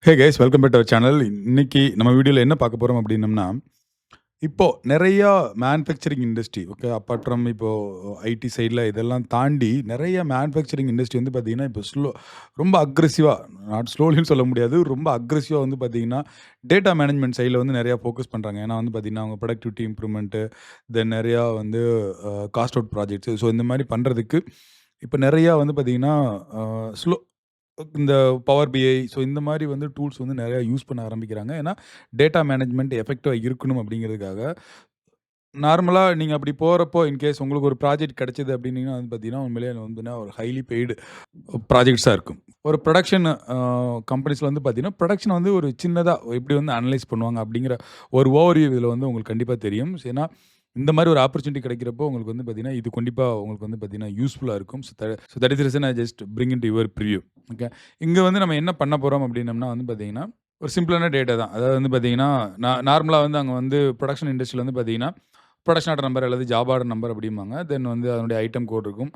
Hey guys welcome back to our channel. இன்னைக்கு நம்ம வீடியோல என்ன பார்க்க போறோம் அப்படின்னம்னா, இப்போ நெறையா manufacturing industry okay. Apart from இப்போ ஐடி சைட்ல இதெல்லாம் தாண்டி நெறைய மேனுஃபேக்சரிங் இண்டஸ்ட்ரி வந்து பார்த்தீங்கன்னா, இப்போ ரொம்ப அக்ரெசிவா நாட் ஸ்லோலின்னு சொல்ல முடியாது. ரொம்ப அக்ரெசிவா வந்து பார்த்தீங்கன்னா, டேட்டா மேனேஜ்மென்ட் சைட்ல வந்து நெறையா ஃபோக்கஸ் பண்றாங்க. ஏன்னா வந்து பார்த்தீங்கன்னா, அவங்க ப்ரொடக்டிவிட்டி இம்ப்ரூவ்மென்ட் தென் நெறையா வந்து காஸ்ட் அவுட் ப்ராஜெக்ட்ஸ். ஸோ இந்த மாரி பண்றதுக்கு இப்ப நெறையா வந்து பார்த்தீங்கன்னா, அ ஸ்லோ இந்த பவர் பிஐ ஸோ இந்த மாரி வந்து டூல்ஸ் வந்து நெறையா யூஸ் பண்ண ஆரம்பிக்கிறாங்க. ஏன்னா, டேட்டா மேனேஜ்மென்ட் எஃபெக்டிவா இருக்கணும் அப்படிங்கிறதுக்காக. நார்மலா நீங்க அப்படி போறப்போ இன்கேஸ் உங்களுக்கு ஒரு ப்ராஜெக்ட் கிடைச்சது அப்படின்னீங்கன்னா வந்து பார்த்தீங்கன்னா, உண்மையிலேயே அது வந்துனா ஒரு ஹைலி பெய்டு ப்ராஜெக்ட்ஸா இருக்கும். ஒரு புரொடக்ஷன் கம்பெனிஸ்ல வந்து பார்த்தீங்கன்னா, புரொடக்ஷன் வந்து ஒரு சின்னதா எப்படி வந்து அனலைஸ் பண்ணுவாங்க அப்படிங்கிற ஒரு ஓவர்வியூ இதில வந்து உங்களுக்கு கண்டிப்பா தெரியும். ஏன்னா, இந்த மாரி ஒரு ஆப்பர்ச்சுனிட்டி கிடைக்கிறப்போ உங்களுக்கு வந்து பார்த்தீங்கன்னா, இது கண்டிப்பா உங்களுக்கு வந்து பார்த்தீங்கன்னா, யூஸ்ஃபுல்லா இருக்கும். So that is the reason I just bring into your preview. Okay. இங்க வந்து நம்ம என்ன பண்ண போறோம் அப்படின்னம்னா வந்து பார்த்தீங்கன்னா, ஒரு சிம்பிளான டேட்டா தான். அதாவது வந்து பார்த்தீங்கன்னா, நார்மலா வந்து அங்க வந்து புரொடக்ஷன் இண்டஸ்ட்ரியில வந்து பார்த்தீங்கன்னா, புரொடக்ஷன் ஆர்டர் நம்பர் அல்லது ஜாப் ஆர்டர் நம்பர் அப்படிம்பாங்க. தென் வந்து அதனுடைய ஐட்டம் கோட் இருக்கும்.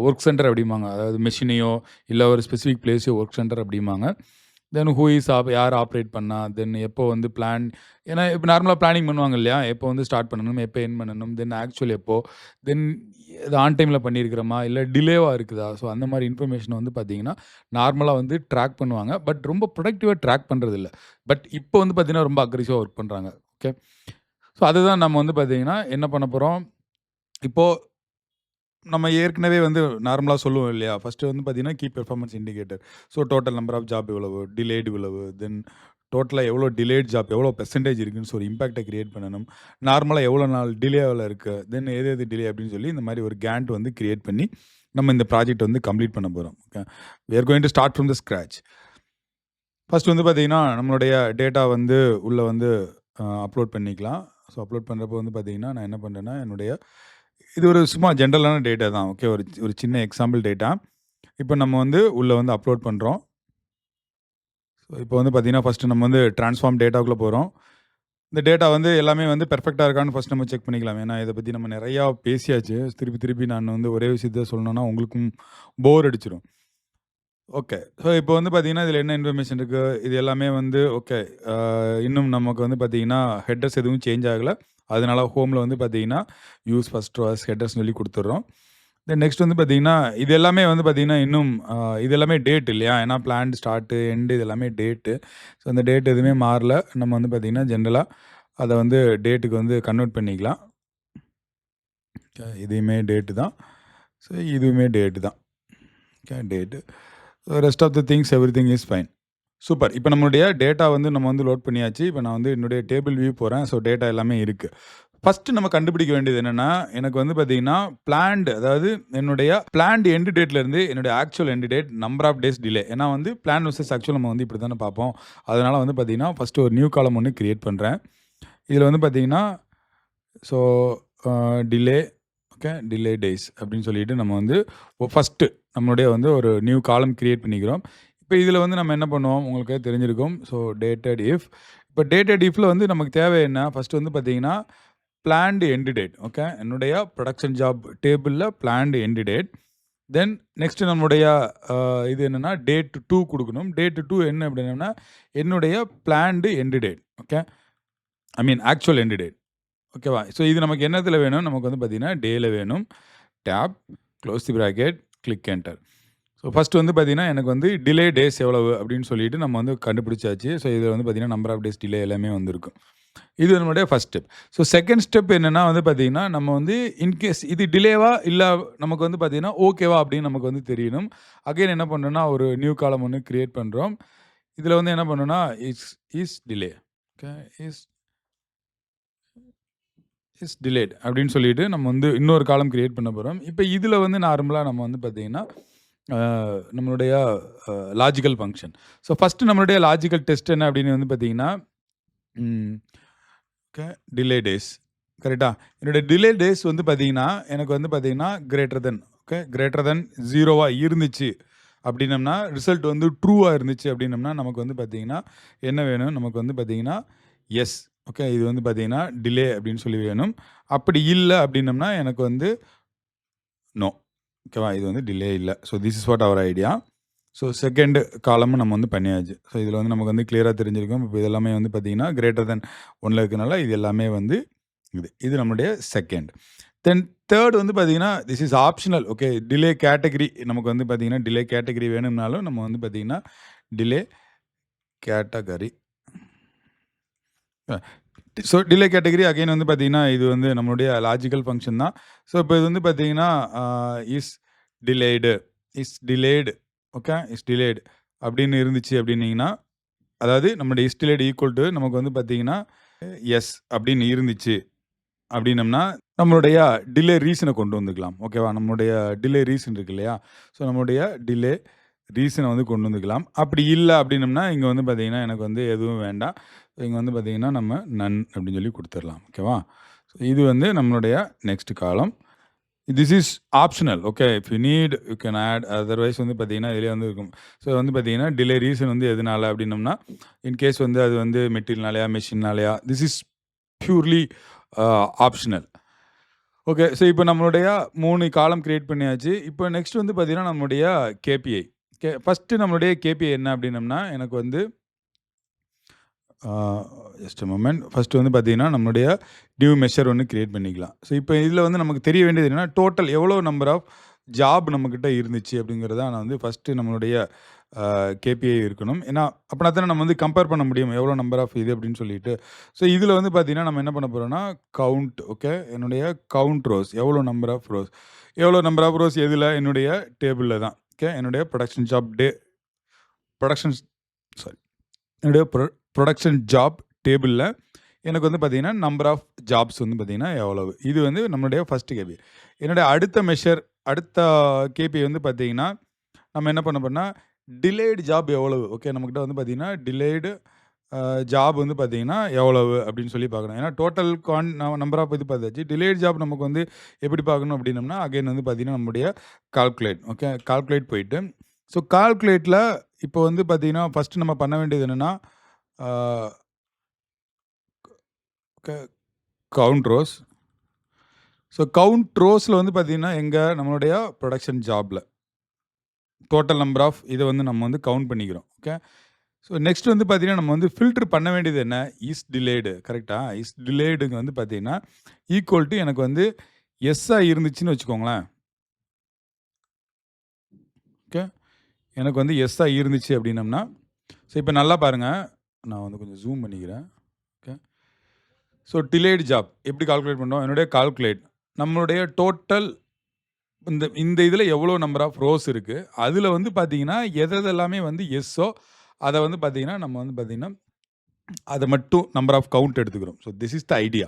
வொர்க் சென்டர் அப்படிம்பாங்க. அதாவது மெஷினையோ, இல்ல ஒரு ஸ்பெசிஃபிக் பிளேஸையோ வொர்க் சென்டர் அப்படிம்பாங்க. தென் ஹூ இஸ் யார் ஆப்பரேட் பண்ணா, தென் எப்போ வந்து பிளான். ஏன்னா இப்ப நார்மலா பிளானிங் பண்ணுவாங்க இல்லையா? எப்போ வந்து ஸ்டார்ட் பண்ணணும், எப்போ எண்ட் பண்ணணும், தென் ஆக்சுவல் எப்போ, தென் இது ஆன் டைம்ல பண்ணியிருக்கிறோமா, இல்ல டிலேவா இருக்குதா? ஸோ அந்த மாரி இன்ஃபர்மேஷன் வந்து பார்த்தீங்கன்னா, நார்மலா வந்து ட்ராக் பண்ணுவாங்க. பட் ரொம்ப ப்ரொடக்டிவா ட்ராக் பண்றதில்ல. பட் இப்போ வந்து பார்த்தீங்கன்னா, ரொம்ப அக்ரெசிவா ஒர்க் பண்றாங்க. ஓகே. ஸோ அதுதான் நம்ம வந்து பார்த்தீங்கன்னா, என்ன பண்ண போறோம், இப்போ நம்ம ஏற்கனவே வந்து நார்மலா சொல்லுவோம் இல்லையா? ஃபர்ஸ்ட்டு வந்து பார்த்தீங்கன்னா, key performance indicator. So total number of job இவ்வளவு, டிலேட் இவ்வளவு, தென் டோட்டலா எவ்வளோ டிலேட் ஜாப் எவ்வளோ பெர்சன்டேஜ் இருக்குன்னு சொல்லி இம்பாக்ட்ட கிரியேட் பண்ணணும். நார்மலா எவ்வளோ நாள் டிலேல இருக்கு, தென் எது எது டிலே அப்படின்னு சொல்லி இந்த மாரி ஒரு கேன்ட் வந்து கிரியேட் பண்ணி, நம்ம இந்த ப்ராஜெக்ட் வந்து கம்ப்ளீட் பண்ண போறோம். Okay. We are going to start from the scratch. First வந்து பார்த்தீங்கன்னா, நம்மளுடைய டேட்டா வந்து உள்ள வந்து அப்லோட் பண்ணிக்கலாம். ஸோ அப்லோட் பண்றப்போ வந்து பார்த்தீங்கன்னா, நான் என்ன பண்றேன்னா, என்னுடைய இது ஒரு சும்மா ஜென்ரலான டேட்டா தான். ஓகே. ஒரு ஒரு சின்ன எக்ஸாம்பிள் டேட்டா. இப்ப நம்ம வந்து உள்ள வந்து அப்லோட் பண்றோம். ஸோ இப்போ வந்து பார்த்தீங்கன்னா, ஃபர்ஸ்ட் நம்ம வந்து ட்ரான்ஸ்ஃபார்ம் டேட்டாக்குள்ள போறோம். இந்த டேட்டா வந்து எல்லாமே வந்து பெர்ஃபெக்ட்டா இருக்கான்னு ஃபர்ஸ்ட் நம்ம செக் பண்ணிக்கலாம். ஏன்னா, இத பத்தி நம்ம நெறையா பேசியாச்சு. திருப்பி திருப்பி நான் வந்து ஒரே விஷயத்த சொல்லணும்னா உங்களுக்கும் போர் அடிச்சிரும். ஓகே. ஸோ இப்போ வந்து பார்த்தீங்கன்னா, இதில என்ன இன்ஃபர்மேஷன் இருக்கு? இது எல்லாமே வந்து ஓகே. அ இன்னும் நமக்கு வந்து பார்த்தீங்கன்னா, ஹெட்டர்ஸ் எதுவும் சேஞ்ச் ஆகல. அதனால ஹோம்ல வந்து பார்த்தீங்கன்னா, யூஸ் ஃபர்ஸ்ட் வாஸ் ஹெட்டர்ஸ்ன்னு சொல்லி குடுத்துடுறோம். தென் நெக்ஸ்ட் வந்து பார்த்தீங்கன்னா, இது எல்லாமே வந்து பார்த்தீங்கன்னா, இன்னும் இது எல்லாமே டேட் இல்லையா? ஏன்னா பிளான்ட் ஸ்டார்ட், எண்ட் இது எல்லாமே டேட்டு. ஸோ அந்த டேட் எதுவுமே மாறல. நம்ம வந்து பார்த்தீங்கன்னா, ஜெனரலா அத வந்து டேட்டுக்கு வந்து கன்வெர்ட் பண்ணிக்கலாம். இதையுமே டேட்டு தான். ஸோ இதுவுமே டேட்டு தான். Okay date. Rest of the things everything is fine. Super. இப்ப நம்மளுடைய டேட்டா வந்து நம்ம வந்து லோட் பண்ணியாச்சு. இப்ப நான் வந்து என்னுடைய டேபிள் வியூ போறேன். ஸோ டேட்டா எல்லாமே இருக்கு. ஃபர்ஸ்ட் நம்ம கண்டுபிடிக்க வேண்டியது என்னன்னா, எனக்கு வந்து பார்த்தீங்கன்னா, அதாவது என்னுடைய பிளான்ட் எண்ட் டேட்ல இருந்து என்னுடைய actual end date number of days delay. ஏன்னா வந்து பிளான் வெர்சஸ் ஆக்சுவல் நம்ம வந்து இப்படி தானே பார்ப்போம். அதனால வந்து பார்த்தீங்கன்னா, ஃபர்ஸ்ட் ஒரு நியூ காலம் ஒண்ணு கிரியேட் பண்றேன். இதுல வந்து பார்த்தீங்கன்னா, so delay okay. Delay days அப்படின்னு சொல்லிட்டு நம்ம வந்து ஃபர்ஸ்ட்டு நம்மளுடைய வந்து ஒரு நியூ காலம் கிரியேட் பண்ணிக்கிறோம். இப்ப இதுல வந்து நம்ம என்ன பண்ணுவோம், உங்களுக்கே தெரிஞ்சிருக்கும். So dated if. இப்ப டேட்டட் இஃப்ல வந்து நமக்கு தேவை என்ன? ஃபர்ஸ்ட் வந்து பார்த்தீங்கன்னா, பிளான்ட் எண்ட் டேட். ஓகே. என்னுடைய புரொடக்ஷன் ஜாப் டேபிள்ல plant end date. Then next நம்முடைய இது என்னன்னா, டேட் 2 குடுக்கணும். டேட் 2 என்ன அப்படின்னா, என்னுடைய planned end date. Okay. I mean actual end date. ஓகேவா? ஸோ இது நமக்கு என்னத்தில வேணும்? நமக்கு வந்து பார்த்தீங்கன்னா, டேல வேணும். Tab, close the bracket, click enter. So first வந்து பார்த்தீங்கன்னா, எனக்கு வந்து டிலே டேஸ் எவ்வளவு அப்படின்னு சொல்லிட்டு நம்ம வந்து கண்டுபிடிச்சாச்சு. ஸோ இதில வந்து பார்த்தீங்கன்னா, நம்பர் ஆஃப் டேஸ் டிலே எல்லாமே வந்திருக்கும். இது நம்முடைய first step. So second step என்னன்னா வந்து பார்த்தீங்கன்னா, நம்ம வந்து இன்கேஸ் இது டிலேவா இல்ல நமக்கு வந்து பார்த்தீங்கன்னா, ஓகேவா அப்படின்னு நமக்கு வந்து தெரியணும். அகைன் என்ன பண்றோம்னா, ஒரு நியூ காலம் ஒண்ணு கிரியேட் பண்றோம். இதில வந்து என்ன பண்ணணும்னா, is delay. Okay. Is is delayed அப்படின்னு சொல்லிட்டு நம்ம வந்து இன்னொரு காலம் கிரியேட் பண்ண போறோம். இப்ப இதுல வந்து நார்மலா நம்ம வந்து பார்த்தீங்கன்னா, அ நம்மளுடைய லாஜிக்கல் ஃபங்ஷன். ஸோ ஃபர்ஸ்ட் நம்மளுடைய லாஜிக்கல் டெஸ்ட் என்ன அப்படின்னு வந்து பார்த்தீங்கன்னா, ம் ஓகே டிலே டேஸ் கரெக்ட்டா? என்னுடைய டிலே டேஸ் வந்து பார்த்தீங்கன்னா, எனக்கு வந்து பார்த்தீங்கன்னா greater than okay greater than 0வா இருந்துச்சு அப்படின்னம்னா, ரிசல்ட் வந்து ட்ரூவா இருந்துச்சு அப்படின்னம்னா, நமக்கு வந்து பார்த்தீங்கன்னா, என்ன வேணும்? நமக்கு வந்து பார்த்தீங்கன்னா, எஸ். ஓகே. இது வந்து பார்த்தீங்கன்னா, டிலே அப்படின்னு சொல்லி வேணும். அப்படி இல்ல அப்படின்னம்னா, எனக்கு வந்து நோ. ஓகேவா? இது வந்து டிலே இல்ல. So this is what our idea. So second காலமும் நம்ம வந்து பண்ணியாச்சு. ஸோ இதில் வந்து நமக்கு வந்து கிளியராக தெரிஞ்சிருக்கும். இப்போ இதெல்லாமே வந்து பார்த்தீங்கன்னா கிரேட்டர் தென் 1ல இருக்கனால இது எல்லாமே வந்து இது நம்மளுடைய செகண்ட். தென் தேர்ட் வந்து பார்த்தீங்கன்னா this is optional. Okay, delay category நமக்கு வந்து பார்த்தீங்கன்னா டிலே கேட்டகரி வேணும்னாலும் நம்ம வந்து பார்த்தீங்கன்னா delay category. So delay category again வந்து பார்த்தீங்கன்னா இது வந்து நம்மளுடைய லாஜிக்கல் ஃபங்க்ஷன் தான். ஸோ இப்போ இது வந்து பார்த்தீங்கன்னா is delayed okay, is delayed அப்படின்னு இருந்துச்சு அப்படின்னீங்கன்னா, அதாவது நம்மளுடைய இஸ் டிலேடு ஈக்குவல் டு நமக்கு வந்து பார்த்தீங்கன்னா எஸ் அப்படின்னு இருந்துச்சு அப்படின்னம்னா நம்மளுடைய டிலே ரீசனை கொண்டு வந்துக்கலாம். ஓகேவா, நம்மளுடைய டிலே ரீசன் இருக்கு இல்லையா, ஸோ நம்மளுடைய டிலே ரீசனை வந்து கொண்டு வந்துக்கலாம். அப்படி இல்லை அப்படின்னம்னா இங்கே வந்து பார்த்தீங்கன்னா எனக்கு வந்து எதுவும் வேண்டாம். இங்கே வந்து பார்த்தீங்கன்னா நம்ம நன் அப்படின்னு சொல்லி கொடுத்துடலாம். ஓகேவா, ஸோ இது வந்து நம்மளுடைய next column. This is optional. Okay, if you need you can add, otherwise வந்து பார்த்தீங்கன்னா இதிலே வந்து இருக்கும். ஸோ வந்து பார்த்தீங்கன்னா டிலே ரீசன் வந்து எதனால அப்படின்னம்னா இன்கேஸ் வந்து அது வந்து மெட்டீரியல்னாலையா மெஷின்னாலையா, this is purely optional. Okay, so இப்போ நம்மளுடைய 3 காலம் கிரியேட் பண்ணியாச்சு. இப்போ நெக்ஸ்ட் வந்து பார்த்தீங்கன்னா நம்மளுடைய கேபிஐ. ஃபஸ்ட்டு நம்மளுடைய கேபிஐ என்ன அப்படின்னம்னா எனக்கு வந்து ஜஸ்ட் மொமெண்ட். ஃபஸ்ட்டு வந்து பார்த்தீங்கன்னா நம்மளுடைய நியூ மெஷர் ஒன்று கிரியேட் பண்ணிக்கலாம். ஸோ இப்போ இதில் வந்து நமக்கு தெரிய வேண்டியது என்னென்னா டோட்டல் எவ்வளோ நம்பர் ஆஃப் ஜாப் நம்மக்கிட்ட இருந்துச்சு அப்படிங்கிறத நான் வந்து ஃபஸ்ட்டு நம்மளுடைய கேபிஐ இருக்கணும். ஏன்னா அப்படின்னா தானே நம்ம வந்து கம்பேர் பண்ண முடியும் எவ்வளோ நம்பர் ஆஃப் இது அப்படின்னு சொல்லிட்டு. ஸோ இதில் வந்து பார்த்தீங்கன்னா நம்ம என்ன பண்ண போகிறோம்னா கவுண்ட். ஓகே, என்னுடைய கவுண்ட் ரோஸ், எவ்வளோ நம்பர் ஆஃப் ரோஸ் எதில், என்னுடைய டேபிளில் தான். ஓகே, என்னுடைய என்னுடைய ப்ரொடக்ஷன் ஜாப் டேபிளில் எனக்கு வந்து பார்த்தீங்கன்னா நம்பர் ஆஃப் ஜாப்ஸ் வந்து பார்த்தீங்கன்னா எவ்வளவு, இது வந்து நம்மளுடைய ஃபஸ்ட்டு கேபி. என்னுடைய அடுத்த கேபி வந்து பார்த்தீங்கன்னா நம்ம என்ன பண்ண போறோம்னா டிலேடு ஜாப் எவ்வளவு. ஓகே, நம்மக்கிட்ட வந்து பார்த்தீங்கன்னா டிலேடு ஜாப் வந்து பார்த்தீங்கன்னா எவ்வளவு அப்படின்னு சொல்லி பார்க்கணும். ஏன்னா டோட்டல் நம்பர் ஆஃப் இது பார்த்தாச்சு. டிலேட் ஜாப் நமக்கு வந்து எப்படி பார்க்கணும் அப்படின்னம்னா அகைன் வந்து பார்த்தீங்கன்னா நம்முடைய கால்குலேட். ஓகே, கால்குலேட் போயிட்டு ஸோ கால்குலேட்டில் இப்போ வந்து பார்த்தீங்கன்னா ஃபஸ்ட்டு நம்ம பண்ண வேண்டியது என்னென்னா கவுண்ட் ரோஸ். ஸோ கவுண்ட் ரோஸில் வந்து பார்த்தீங்கன்னா எங்கள் நம்மளுடைய ப்ரொடக்ஷன் ஜாபில் டோட்டல் நம்பர் ஆஃப் இதை வந்து நம்ம வந்து கவுண்ட் பண்ணிக்கிறோம். ஓகே, ஸோ நெக்ஸ்ட் வந்து பார்த்தீங்கன்னா நம்ம வந்து ஃபில்டர் பண்ண வேண்டியது என்ன, இஸ் டிலேடு. கரெக்டாக, இஸ் டிலேடுங்க வந்து பார்த்தீங்கன்னா ஈக்குவல் டு எனக்கு வந்து எஸ்ஸாக இருந்துச்சுன்னு வச்சுக்கோங்களேன். ஓகே, எனக்கு வந்து எஸ்ஸாக இருந்துச்சு அப்படின்னம்னா ஸோ இப்போ நல்லா பாருங்கள், நான் வந்து கொஞ்சம் ஜூம் பண்ணிக்கிறேன். ஓகே, ஸோ டிலேடு ஜாப் எப்படி கால்குலேட் பண்ணோம், என்னுடைய கால்குலேட் நம்மளுடைய டோட்டல் இந்த இதில் எவ்வளோ நம்பர் ஆஃப் ரோஸ் இருக்குது, அதில் வந்து பார்த்தீங்கன்னா எதெல்லாமே வந்து எஸ்ஸோ அதை வந்து பார்த்தீங்கன்னா நம்ம வந்து பார்த்தீங்கன்னா அதை மட்டும் நம்பர் ஆஃப் கவுண்ட் எடுத்துக்கிறோம். So this is the idea.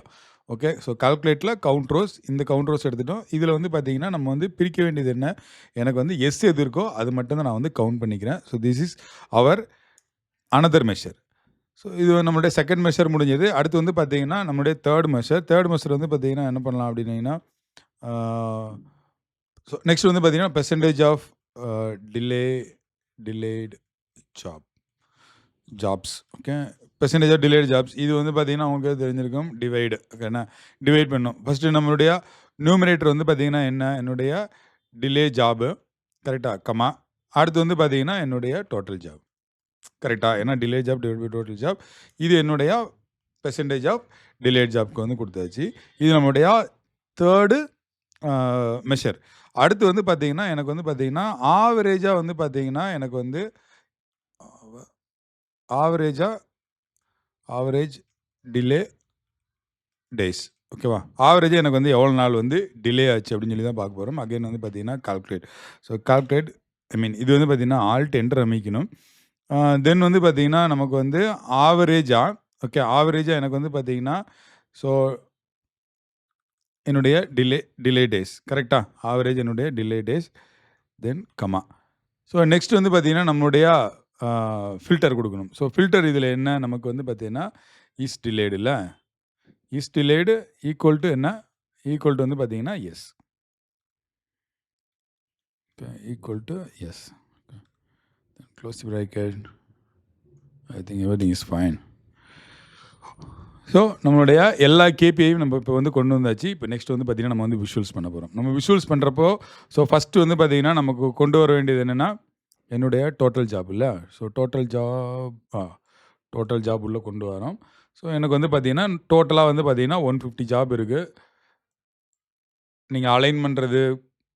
Okay, so கால்குலேட்டில் கவுண்ட் ரோஸ், இந்த கவுண்ட் ரோஸ் எடுத்துட்டோம். இதில் வந்து பார்த்தீங்கன்னா நம்ம வந்து பிரிக்க வேண்டியது என்ன, எனக்கு வந்து எஸ் எது இருக்கோ அது மட்டும் தான் நான் வந்து கவுண்ட் பண்ணிக்கிறேன். So this is our another measure. So இது நம்மளுடைய செகண்ட் மெஷர் முடிஞ்சது. அடுத்து வந்து பார்த்தீங்கன்னா நம்மளுடைய தேர்ட் மெஷர் வந்து பார்த்தீங்கன்னா என்ன பண்ணலாம் அப்படின்னீங்கன்னா ஸோ நெக்ஸ்ட் வந்து பார்த்தீங்கன்னா percentage of delayed jobs. Okay, percentage of delayed jobs இது வந்து பார்த்தீங்கன்னா உங்களுக்கு தெரிஞ்சிருக்கும் டிவைடு. ஓகேண்ணா, டிவைட் பண்ணணும். ஃபஸ்ட்டு நம்மளுடைய நியூமரேட்டர் வந்து பார்த்தீங்கன்னா என்ன, என்னுடைய டிலே ஜாபு. கரெக்டாக, கமா. அடுத்து வந்து பார்த்தீங்கன்னா என்னுடைய டோட்டல் ஜாப். கரெக்டாக, ஏன்னா delay job divide by total job. இது என்னுடைய பெர்சன்டேஜ் ஆஃப் டிலேட் ஜாப்க்கு வந்து கொடுத்தாச்சு. இது நம்மளுடைய தேர்டு மெஷர். அடுத்து வந்து பார்த்தீங்கன்னா எனக்கு வந்து பார்த்தீங்கன்னா ஆவரேஜாக வந்து பார்த்தீங்கன்னா எனக்கு வந்து ஆவரேஜ் டிலே டேஸ். ஓகேவா, ஆவரேஜாக எனக்கு வந்து எவ்வளோ நாள் வந்து டிலே ஆச்சு அப்படின்னு சொல்லி தான் பார்க்க போகிறோம். அகைன் வந்து பார்த்தீங்கன்னா கால்குலேட். ஸோ கால்குலேட் இது வந்து பார்த்தீங்கன்னா ஆல்ட் என்டர் அமைக்கணும். தென் வந்து பார்த்தீங்கன்னா நமக்கு வந்து ஆவரேஜாக எனக்கு வந்து பார்த்தீங்கன்னா ஸோ என்னுடைய டிலே டேஸ். கரெக்டாக, ஆவரேஜ் என்னுடைய டிலே டேஸ், தென் கமா. ஸோ நெக்ஸ்ட் வந்து பார்த்தீங்கன்னா நம்மளுடைய ஃபில்டர் கொடுக்கணும். ஸோ ஃபில்டர் இதில் என்ன நமக்கு வந்து பார்த்தீங்கன்னா இஸ் டிலேடு இல்லை, இஸ் டிலேடு ஈக்குவல் டு என்ன, ஈக்குவல் டு வந்து பார்த்தீங்கன்னா yes. Okay, equal to yes. Close the bracket. I think everything is fine. So நம்மளுடைய எல்லா கேபிஐயும் நம்ம இப்போ வந்து கொண்டு வந்தாச்சு. இப்போ நெக்ஸ்ட் வந்து பார்த்திங்கன்னா நம்ம வந்து விஷுவல்ஸ் பண்ண போகிறோம். நம்ம விஷுவல்ஸ் பண்ணுறப்போ ஸோ ஃபஸ்ட்டு வந்து பார்த்திங்கன்னா நமக்கு கொண்டு வர வேண்டியது என்னென்னா என்னுடைய டோட்டல் ஜாப் இல்ல. ஸோ டோட்டல் ஜாப் உள்ள கொண்டு வரோம். ஸோ எனக்கு வந்து பார்த்தீங்கன்னா, டோட்டலா வந்து பார்த்தீங்கன்னா 150 ஜாப் இருக்கு. நீங்க அலைன் பண்றது,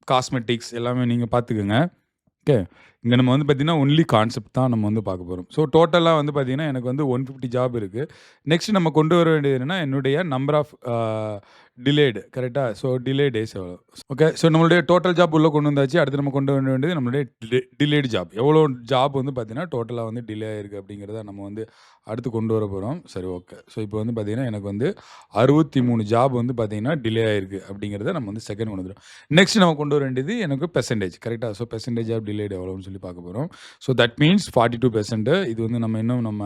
காஸ்மெட்டிக்ஸ் எல்லாமே நீங்க பார்த்துக்கங்க. ஓகே. இங்க நம்ம வந்து பார்த்தீங்கன்னா, ஒன்லி கான்செப்ட் தான் நம்ம வந்து பார்க்க போறோம். ஸோ டோட்டலா வந்து பார்த்தீங்கன்னா, எனக்கு வந்து 150 ஜாப் இருக்கு. நெக்ஸ்ட் நம்ம கொண்டு வர வேண்டியது என்னன்னா, என்னுடைய நம்பர் ஆஃப் டிலேடு கரெக்ட்டா? ஸோ டிலே டேஸ் எவ்வளோ? ஓகே. ஸோ நம்மளுடைய டோட்டல் ஜாப் உள்ள கொண்டு வந்தாச்சு. அடுத்து நம்ம கொண்டு வர வேண்டியது நம்மளுடைய டிலேடு ஜாப். எவ்வளோ ஜாப் வந்து பார்த்தீங்கன்னா, டோட்டலா வந்து டிலே ஆயிருக்கு அப்படிங்கிறத நம்ம வந்து அடுத்து கொண்டு வர போறோம். சரி ஓகே. ஸோ இப்போ வந்து பார்த்தீங்கன்னா, எனக்கு வந்து 63 ஜாப் வந்து பார்த்தீங்கன்னா, டிலே ஆயிருக்கு அப்படிங்கிறத நம்ம வந்து செகண்ட் கொண்டு வந்துரும். நெக்ஸ்ட் நம்ம கொண்டு வர வேண்டியது எனக்கு பெர்சன்டேஜ் கரெக்ட்டா? ஸோ பெர்சன்டேஜ் ஆஃப் டிலேட் எவ்வளோன்னு சொல்லி பார்க்க போறோம். ஸோ தட் மீன்ஸ் 42% இது வந்து நம்ம இன்னும்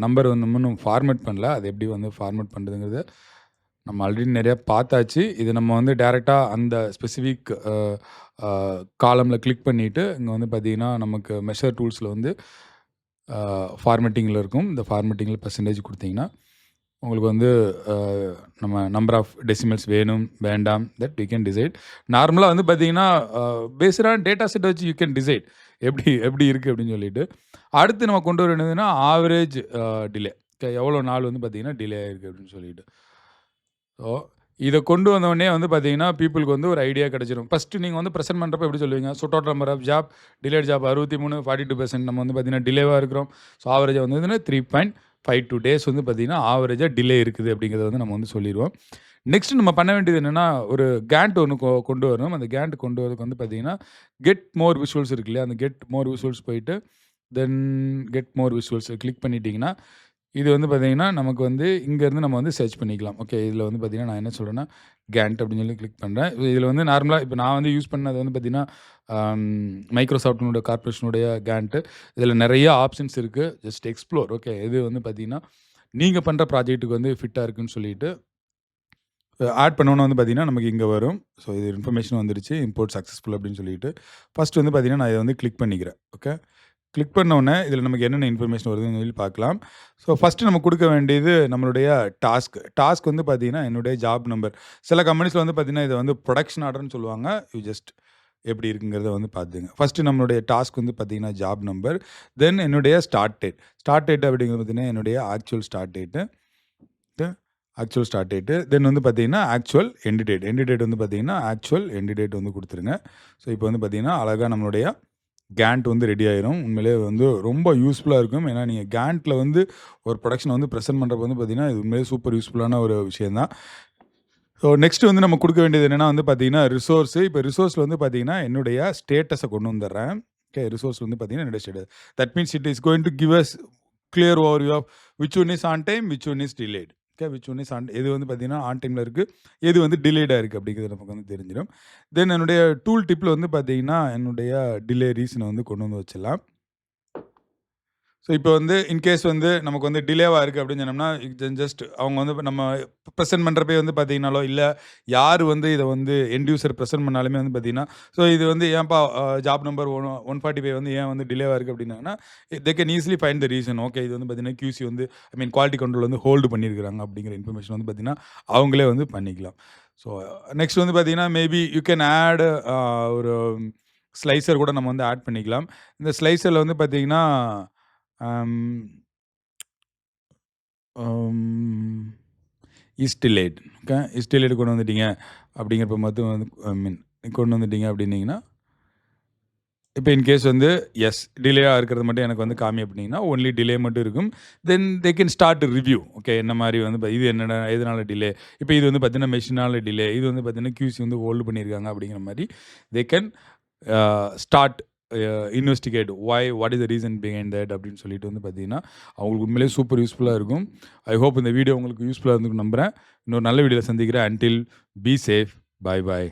நம்பர் வந்து இன்னும் ஃபார்மேட் பண்ணல. அது எப்படி வந்து ஃபார்மேட் பண்றதுங்கிறத நம்ம ஆல்ரெடி நெறைய பார்த்தாச்சு. இது நம்ம வந்து டைரக்ட்டா அந்த ஸ்பெசிஃபிக் காலம்ல கிளிக் பண்ணிட்டு, இங்க வந்து பார்த்தீங்கன்னா, நமக்கு மெஷர் டூல்ஸ்ல வந்து ஃபார்மேட்டிங்ல இருக்கும். இந்த ஃபார்மேட்டிங்ல பெர்சன்டேஜ் குடுத்தீங்கன்னா, உங்களுக்கு வந்து நம்ம நம்பர் ஆஃப் டெசிமல்ஸ் வேணும், வேண்டாம் தட் யூ கேன் டிசைட். நார்மலா வந்து பார்த்தீங்கன்னா, பேஸ்ட் ஆன் டேட்டா செட் வச்சு யூ கேன் டிசைட். எப்படி எப்படி இருக்கு அப்படின்னு சொல்லிட்டு. அடுத்து நம்ம கொண்டு வர வேண்டியதுன்னா, ஆவரேஜ் டிலே. எவ்வளோ நாள் வந்து பார்த்தீங்கன்னா, டிலே ஆயிருக்கு அப்படின்னு சொல்லிட்டு. ஸோ, இத கொண்டு வந்தோனே வந்து பார்த்தீங்கன்னா, பீப்பிள்க்கு வந்து ஒரு ஐடியா கிடைச்சிரும். ஃபர்ஸ்ட்டு நீங்க வந்து பிரசன்ட் பண்றப்ப எப்படி சொல்லுவீங்க? So total number of job, delayed job 63, 42% நம்ம வந்து பார்த்தீங்கன்னா, டிலேவா இருக்கிறோம். ஸோ ஆவரேஜா வந்ததுன்னா 3.52 டேஸ் வந்து பார்த்தீங்கன்னா, ஆவரேஜா டிலே இருக்குது அப்படிங்கிறத வந்து நம்ம வந்து சொல்லிருவோம். நெக்ஸ்ட் நம்ம பண்ண வேண்டியது என்னன்னா, ஒரு கேண்ட் ஒண்ணு கொண்டு வரணும். அந்த கேண்ட் கொண்டு வரதுக்கு வந்து பார்த்தீங்கன்னா, கெட் மோர் விஷுவல்ஸ் இருக்கு இல்லையா? அந்த கெட் மோர் விஷுவல்ஸ் போயிட்டு, தென் கெட் மோர் விஷுவல்ஸ் கிளிக் பண்ணிட்டீங்கன்னா, இது வந்து பார்த்தீங்கன்னா, நமக்கு வந்து இங்கேருந்து நம்ம வந்து சர்ச் பண்ணிக்கலாம். ஓகே. இதில வந்து பார்த்தீங்கன்னா, நான் என்ன சொல்றேன்னா, கேண்ட் அப்படின்னு சொல்லி கிளிக் பண்றேன். இதில வந்து நார்மலா இப்ப நான் வந்து யூஸ் பண்ணது வந்து பார்த்தீங்கன்னா, மைக்ரோசாஃப்ட்னுடைய கார்ப்பரேஷனுடைய கேண்ட். இதில நெறைய ஆப்ஷன்ஸ் இருக்கு. Just explore. ஓகே. எது வந்து பார்த்தீங்கன்னா, நீங்க பண்ற ப்ராஜெக்ட்டுக்கு வந்து ஃபிட்டா இருக்குன்னு சொல்லிட்டு ஆட் பண்ணோனே வந்து பார்த்தீங்கன்னா, நமக்கு இங்க வரும். ஸோ இது இன்ஃபர்மேஷன் வந்துருச்சு. இம்போர்ட் சக்சஸ்ஃபுல் அப்படின்னு சொல்லிட்டு. ஃபர்ஸ்ட் வந்து பார்த்தீங்கன்னா, நான் இத வந்து கிளிக் பண்ணிக்கிறேன். ஓகே. கிளிக் பண்ண உடனே இதில நமக்கு என்னென்ன இன்ஃபர்மேஷன் வருதுன்னு சொல்லி பார்க்கலாம். ஸோ ஃபர்ஸ்ட்டு நம்ம குடுக்க வேண்டியது நம்மளுடைய டாஸ்க். டாஸ்க் வந்து பார்த்தீங்கன்னா, என்னுடைய ஜாப் நம்பர். சில கம்பெனிஸ்ல வந்து பார்த்தீங்கன்னா, இத வந்து புரொடக்ஷன் ஆர்டர்ன்னு சொல்லுவாங்க. யூ ஜஸ்ட் எப்படி இருக்குங்கிறத வந்து பார்த்துங்க. ஃபர்ஸ்ட்டு நம்மளுடைய டாஸ்க் வந்து பார்த்தீங்கன்னா, ஜாப் நம்பர். தென் என்னுடைய ஸ்டார்ட் டேட். ஸ்டார்ட் டேட் அப்படிங்கிறது பார்த்தீங்கன்னா, என்னுடைய actual start date. Actual start date. Then வந்து பார்த்தீங்கன்னா, actual end date. End date வந்து பார்த்தீங்கன்னா, ஆக்சுவல் எண்ட் டேட் வந்து குடுத்துருங்க. ஸோ இப்போ வந்து பார்த்தீங்கன்னா, அழகா நம்மளுடைய கேண்ட் வந்து ரெடி ஆயிரும். உண்மையிலேயே வந்து ரொம்ப யூஸ்ஃபுல்லா இருக்கும். ஏன்னா, நீங்க கேண்ட்ல வந்து ஒரு ப்ரொடக்ஷன வந்து பிரசன்ட் பண்றப்ப வந்து பார்த்தீங்கன்னா, இது உண்மையிலேயே சூப்பர் யூஸ்ஃபுல்லான ஒரு விஷயம் தான். ஸோ நெக்ஸ்ட் வந்து நம்ம குடுக்க வேண்டியது என்னன்னா வந்து பார்த்தீங்கன்னா, ரிசோர்ஸ். இப்ப ரிசோர்ஸ்ல வந்து பார்த்தீங்கன்னா, என்னுடைய ஸ்டேட்டஸ கொண்டு வந்துர்றேன். ஓகே. ரிசோர்ஸ் வந்து பார்த்தீங்கன்னா, என்னுடைய status. That means it is going to give us clear overview of which one is on time, which one is delayed. Okay. Which one is எது வந்து பார்த்தீங்கன்னா, ஆன் டைம்ல இருக்கு, எது வந்து டிலேடா இருக்கு அப்படிங்கிறது நமக்கு வந்து தெரிஞ்சிரும். தென் என்னுடைய டூல் டிப்ல வந்து பார்த்தீங்கன்னா, என்னுடைய டிலே ரீசன வந்து கொண்டு வந்து வச்சிடலாம். ஸோ இப்போ வந்து இன்கேஸ் வந்து நமக்கு வந்து டிலேவா இருக்கு அப்படின்னு சொன்னோம்னா, ஜஸ்ட் அவங்க வந்து நம்ம பிரசன்ட் பண்றப்பயே வந்து பார்த்தீங்கனாலோ, இல்ல யார் வந்து இத வந்து எண்ட் யூசர் பிரசன்ட் பண்ணாலுமே வந்து பார்த்தீங்கன்னா, ஸோ இது வந்து ஏன்பா ஜாப் நம்பர் 145 வந்து ஏன் வந்து டிலேவா இருக்கு அப்படின்னாங்கன்னா, they can easily find the reason. Okay. இது வந்து பார்த்தீங்கன்னா, QC வந்து குவாலிட்டி கண்ட்ரோல் வந்து ஹோல்டு பண்ணியிருக்காங்க அப்படிங்கிற இன்ஃபர்மேஷன் வந்து பார்த்தீங்கன்னா, அவங்களே வந்து பண்ணிக்கலாம். ஸோ நெக்ஸ்ட் வந்து பார்த்தீங்கன்னா, மேபி யூ கேன் ஆட் ஒரு ஸ்லைசர் கூட நம்ம வந்து ஆட் பண்ணிக்கலாம். இந்த ஸ்லைசர்ல வந்து பார்த்தீங்கன்னா, um um is delayed. Okay. Is delayed கொண்டு வந்துட்டீங்க அப்படிங்கிறப்ப மட்டும் வந்து கொண்டு வந்துட்டீங்க அப்படின்னீங்கன்னா, இப்ப இன்கேஸ் வந்து எஸ் டிலேயா இருக்கிறது மட்டும் எனக்கு வந்து காமி அப்படின்னீங்கன்னா, ஒன்லி டிலே மட்டும் இருக்கும். Then they can start review. Okay. என்ன மாரி வந்து இது என்னடா எதனால டிலே? இப்ப இது வந்து பார்த்தீங்கன்னா, மெஷினால டிலே. இது வந்து பார்த்தீங்கன்னா, QC வந்து ஹோல்டு பண்ணியிருக்காங்க அப்படிங்கிற மாரி தே can start investigate what is the reason behind that அப்படின்னு சொல்லிட்டு வந்து பார்த்தீங்கன்னா, அவங்களுக்கு உண்மையிலேயே சூப்பர் யூஸ்ஃபுல்லா இருக்கும். ஐ ஹோப் இந்த வீடியோ உங்களுக்கு யூஸ்ஃபுல்லா இருந்திருக்கும்னு நம்புறேன். இன்னொரு நல்ல வீடியோல சந்திக்கிறேன். Until be safe. Bye bye.